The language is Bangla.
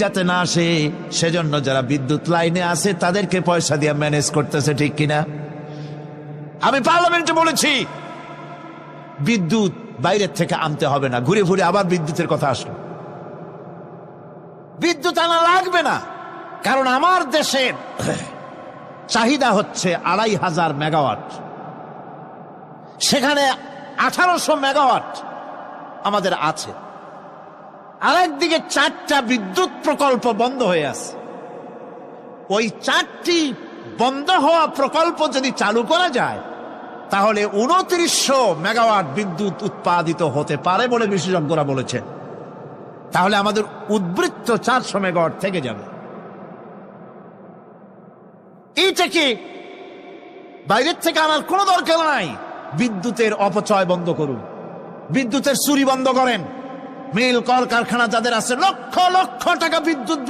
যাতে না আসে সেজন্য যারা বিদ্যুৎ লাইনে আছে তাদেরকে পয়সা দিয়ে ম্যানেজ করতেছে, ঠিক কিনা? আমি পার্লামেন্টে বলেছি বিদ্যুৎ বাইরের থেকে আনতে হবে না, ঘুরে ঘুরে আবার বিদ্যুতের কথা আসলো। বিদ্যুৎ আনা লাগবে না, কারণ আমার দেশের চাহিদা হচ্ছে 2500 মেগাওয়াট, সেখানে 1800 মেগাওয়াট আমাদের আছে। আরেকদিকে 4টা বিদ্যুৎ প্রকল্প বন্ধ হয়ে আছে। ওই 4টি বন্ধ হওয়া প্রকল্প যদি চালু করা যায় তাহলে 2900 মেগাওয়াট বিদ্যুৎ উৎপাদিত হতে পারে বলে বিশেষজ্ঞরা বলেছেন। তাহলে আমাদের উদ্বৃত্ত 400 মেগাওয়াট থেকে যাবে। এইটাকে বাইরের থেকে আনার কোনো দরকার নাই। বিদ্যুতের অপচয় বন্ধ করুন, বিদ্যুতের চুরি বন্ধ করেন। মিল কল কারখানা যাদের আছে লক্ষ লক্ষ টাকা বিদ্যুৎ